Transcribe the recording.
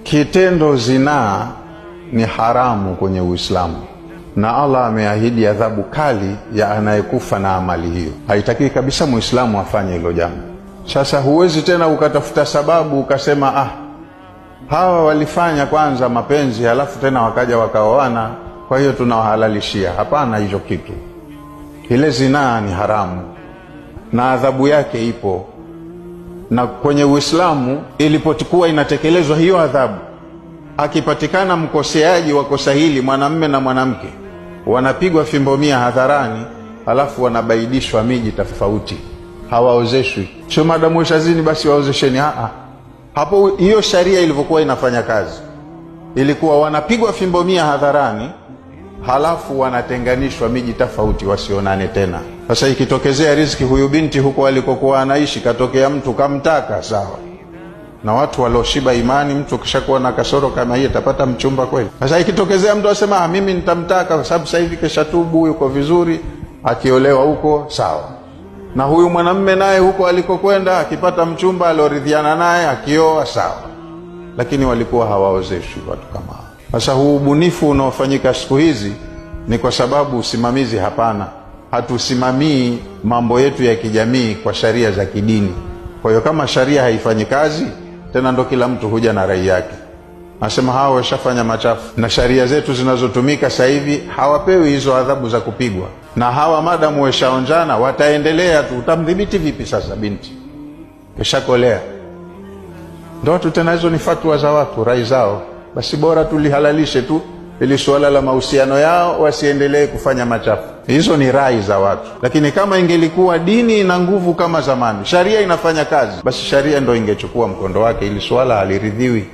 Kitendo zinaa ni haramu kwenye Uislamu, na Allah ameahidi adhabu kali ya anayekufa na amali hiyo. Haitaki kabisa Muislamu afanye hilo jambo. Sasa huwezi tena ukatafuta sababu ukasema hawa walifanya kwanza mapenzi halafu tena wakaja wakaoana, kwa hiyo tunawahalalishia. Hapana, hicho kitu. Ile zinaa ni haramu na adhabu yake ipo. Na kwenye Uislamu ilipokuwa inatekelezwa hiyo adhabu, akipatikana mkoseaji wa kosa hili, mwanamume na mwanamke, wanapigwa fimbo 100 hadharani, halafu wanabaidishwa miji tofauti, hawaozeshwi. Sio madamu weshazini basi waozesheni. Hapo hiyo sharia ilivyokuwa inafanya kazi, ilikuwa wanapigwa fimbo 100 hadharani, halafu wanatenganishwa miji tofauti, wasionane tena. Sasa ikitokezea riziki huyu binti huko alikokuwa anaishi, katokea mtu kamtaka, sawa, na watu walioshiba imani, mtu kishakuwa na kasoro kama hii atapata mchumba kweli? Sasa ikitokezea mtu asema mimi nitamtaka kwa sababu sasa hivi keshatubu, yuko vizuri, akiolewa huko, sawa. Na huyu mwanamume naye huko alikokwenda akipata mchumba alioridhiana naye, akioa, sawa. Lakini walikuwa hawaozeshwi watu kama hao. Sasa huu ubunifu unaofanyika siku hizi ni kwa sababu usimamizi hapana. Hatusimamii mambo yetu ya kijamii kwa sharia za kidini. Kwa hiyo kama sharia haifanyi kazi tena, ndo kila mtu huja na rai yake, nasema hawa washafanya machafu. Na sharia zetu zinazotumika sasa hivi hawapewi hizo adhabu za kupigwa, na hawa madamu weshaonjana wataendelea tu. Utamdhibiti vipi sasa binti keshakolea? Ndo tu tena, hizo ni fatwa za watu, rai zao. Basi bora tulihalalishe tu ili suala la mahusiano yao wasiendelee kufanya machafu. Hizo ni rai za watu. Lakini kama ingelikuwa dini ina nguvu kama zamani, sharia inafanya kazi, basi sharia ndo ingechukua mkondo wake, ili suala haliridhiwi.